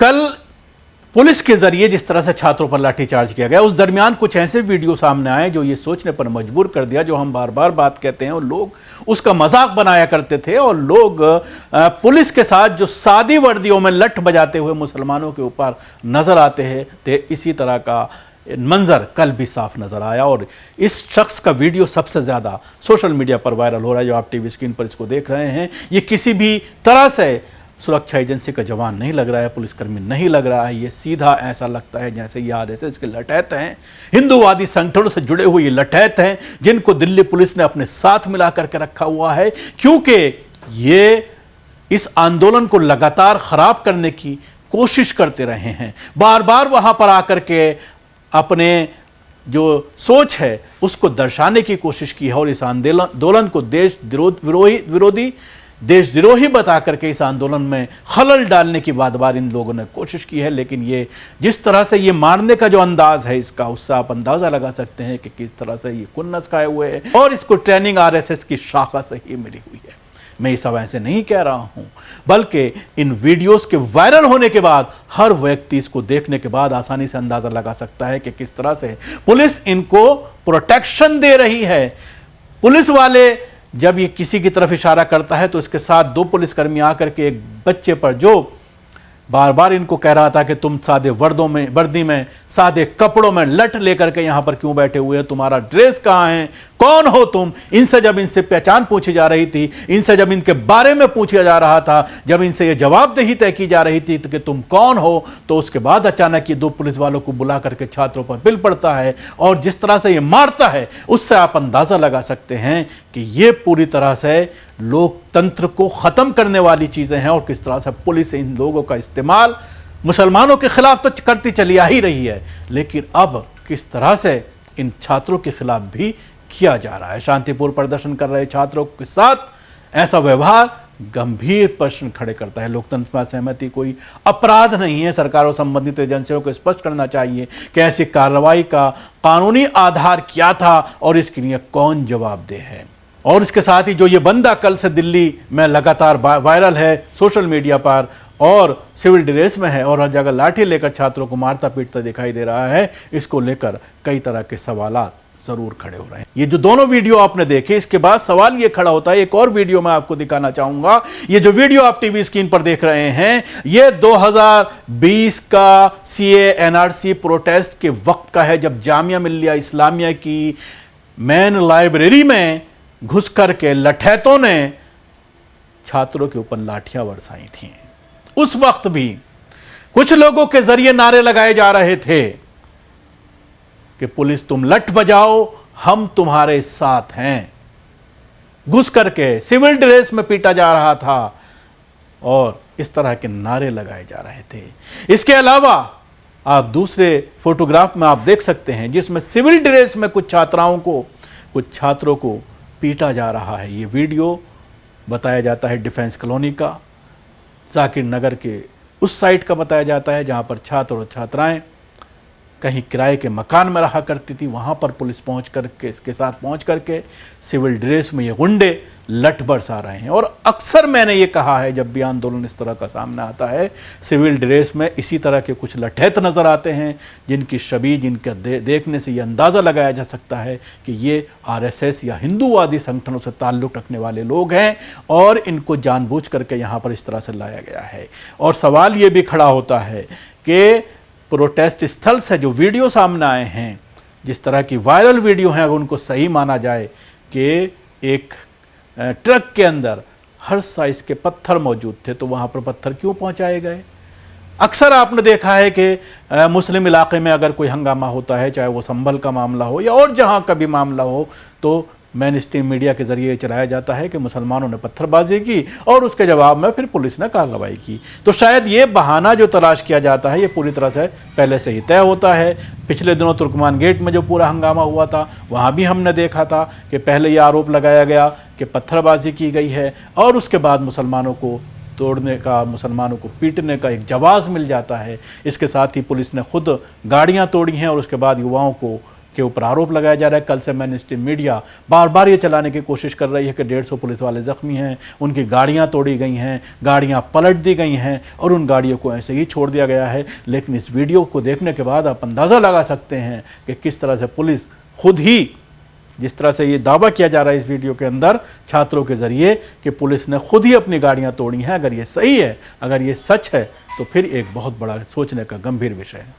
कल पुलिस के जरिए जिस तरह से छात्रों पर लाठीचार्ज किया गया, उस दरमियान कुछ ऐसे वीडियो सामने आए जो ये सोचने पर मजबूर कर दिया, जो हम बार बार बात कहते हैं, और लोग उसका मजाक बनाया करते थे और लोग पुलिस के साथ जो सादी वर्दियों में लठ बजाते हुए मुसलमानों के ऊपर नजर आते थे, इसी तरह का मंजर कल भी साफ नजर आया। और इस शख्स का वीडियो सबसे ज्यादा सोशल मीडिया पर वायरल हो रहा है। जो आप टीवी स्क्रीन पर इसको देख रहे हैं, ये किसी भी तरह से सुरक्षा एजेंसी का जवान नहीं लग रहा है, पुलिसकर्मी नहीं लग रहा है। ये सीधा ऐसा लगता है जैसे ये आरएसएस के लठैत हैं, हिंदूवादी संगठनों से जुड़े हुए ये लठैत हैं, जिनको दिल्ली पुलिस ने अपने साथ मिला करके रखा हुआ है, क्योंकि ये इस आंदोलन को लगातार खराब करने की कोशिश करते रहे हैं। बार बार वहां पर आकर के अपने जो सोच है उसको दर्शाने की कोशिश की है और इस आंदोलन को देशद्रोही बता करके इस आंदोलन में खलल डालने की बार बार इन लोगों ने कोशिश की है। लेकिन ये जिस तरह से ये मारने का जो अंदाज है इसका, उससे आप अंदाजा लगा सकते हैं कि किस तरह से ये कुन्नस खाए हुए हैं और इसको ट्रेनिंग आरएसएस की शाखा से ही मिली हुई है। मैं ये सब ऐसे नहीं कह रहा हूं, बल्कि इन वीडियोस के वायरल होने के बाद हर व्यक्ति इसको देखने के बाद आसानी से अंदाजा लगा सकता है कि किस तरह से पुलिस इनको प्रोटेक्शन दे रही है। पुलिस वाले जब ये किसी की तरफ इशारा करता है तो इसके साथ दो पुलिसकर्मी आकर के एक बच्चे पर जो बार बार इनको कह रहा था कि तुम सादे वर्दी में सादे कपड़ों में लठ लेकर के यहां पर क्यों बैठे हुए हो, तुम्हारा ड्रेस कहां है, कौन हो तुम। जब इनसे पहचान पूछी जा रही थी, इनसे जब इनके बारे में पूछा जा रहा था, जब इनसे यह जवाबदेही तय की जा रही थी कि तुम कौन हो, तो उसके बाद अचानक ये दो पुलिस वालों को बुला करके छात्रों पर बिल पड़ता है और जिस तरह से ये मारता है उससे आप अंदाजा लगा सकते हैं कि ये पूरी तरह से लोकतंत्र को खत्म करने वाली चीजें हैं और किस तरह से पुलिस इन लोगों का इस्तेमाल मुसलमानों के खिलाफ तो करती चली आ ही रही है, लेकिन अब किस तरह से इन छात्रों के खिलाफ भी किया जा रहा है। शांतिपूर्ण प्रदर्शन कर रहे छात्रों के साथ ऐसा व्यवहार गंभीर प्रश्न खड़े करता है। लोकतंत्र में सहमति कोई अपराध नहीं है। सरकार और संबंधित एजेंसियों को स्पष्ट करना चाहिए कि ऐसी कार्रवाई का कानूनी आधार क्या था और इसके लिए कौन जवाबदेह है। और इसके साथ ही जो ये बंदा कल से दिल्ली में लगातार वायरल है सोशल मीडिया पर और सिविल ड्रेस में है और हर जगह लाठी लेकर छात्रों को मारता पीटता दिखाई दे रहा है, इसको लेकर कई तरह के सवालात जरूर खड़े हो रहे हैं। ये जो दोनों वीडियो आपने देखे, इसके बाद सवाल ये खड़ा होता है, एक और वीडियो मैं आपको दिखाना चाहूंगा। ये जो वीडियो आप टीवी स्क्रीन पर देख रहे हैं, ये 2020 का सीए एनआरसी प्रोटेस्ट के वक्त का है, जब जामिया मिल्लिया इस्लामिया की मेन लाइब्रेरी में घुस करके लठैतों ने छात्रों के ऊपर लाठियां बरसाई थी। उस वक्त भी कुछ लोगों के जरिए नारे लगाए जा रहे थे कि पुलिस तुम लठ बजाओ, हम तुम्हारे साथ हैं। घुस करके सिविल ड्रेस में पीटा जा रहा था और इस तरह के नारे लगाए जा रहे थे। इसके अलावा आप दूसरे फोटोग्राफ में आप देख सकते हैं जिसमें सिविल ड्रेस में कुछ छात्रों को पीटा जा रहा है। ये वीडियो बताया जाता है डिफेंस कॉलोनी का, जाकिर नगर के उस साइड का बताया जाता है जहां पर छात्र और छात्राएं कहीं किराए के मकान में रहा करती थी। वहां पर पुलिस इसके साथ पहुंच करके सिविल ड्रेस में ये गुंडे लठ बरसा रहे हैं। और अक्सर मैंने ये कहा है, जब भी आंदोलन इस तरह का सामने आता है, सिविल ड्रेस में इसी तरह के कुछ लठैत नजर आते हैं जिनकी जिनका देखने से ये अंदाज़ा लगाया जा सकता है कि ये आरएसएस या हिंदूवादी संगठनों से ताल्लुक़ रखने वाले लोग हैं और इनको जानबूझ करके यहाँ पर इस तरह से लाया गया है। और सवाल ये भी खड़ा होता है कि प्रोटेस्ट स्थल से जो वीडियो सामने आए हैं, जिस तरह की वायरल वीडियो हैं, अगर उनको सही माना जाए कि एक ट्रक के अंदर हर साइज के पत्थर मौजूद थे, तो वहाँ पर पत्थर क्यों पहुँचाए गए। अक्सर आपने देखा है कि मुस्लिम इलाके में अगर कोई हंगामा होता है, चाहे वो संभल का मामला हो या और जहाँ का भी मामला हो, तो मेन स्ट्रीम मीडिया के जरिए चलाया जाता है कि मुसलमानों ने पत्थरबाजी की और उसके जवाब में फिर पुलिस ने कार्रवाई की। तो शायद ये बहाना जो तलाश किया जाता है ये पूरी तरह से पहले से ही तय होता है। पिछले दिनों तुर्कमान गेट में जो पूरा हंगामा हुआ था, वहाँ भी हमने देखा था कि पहले ये आरोप लगाया गया कि पत्थरबाजी की गई है और उसके बाद मुसलमानों को तोड़ने का, मुसलमानों को पीटने का एक जवाब मिल जाता है। इसके साथ ही पुलिस ने खुद गाड़ियाँ तोड़ी हैं और उसके बाद युवाओं को के ऊपर आरोप लगाया जा रहा है। कल से मेन स्ट्रीम मीडिया बार बार ये चलाने की कोशिश कर रही है कि 150 पुलिस वाले जख्मी हैं, उनकी गाड़ियां तोड़ी गई हैं, गाड़ियां पलट दी गई हैं और उन गाड़ियों को ऐसे ही छोड़ दिया गया है। लेकिन इस वीडियो को देखने के बाद आप अंदाज़ा लगा सकते हैं कि किस तरह से पुलिस खुद ही, जिस तरह से ये दावा किया जा रहा है इस वीडियो के अंदर छात्रों के ज़रिए कि पुलिस ने खुद ही अपनी गाड़ियां तोड़ी हैं, अगर ये सही है, अगर ये सच है तो फिर एक बहुत बड़ा सोचने का गंभीर विषय है।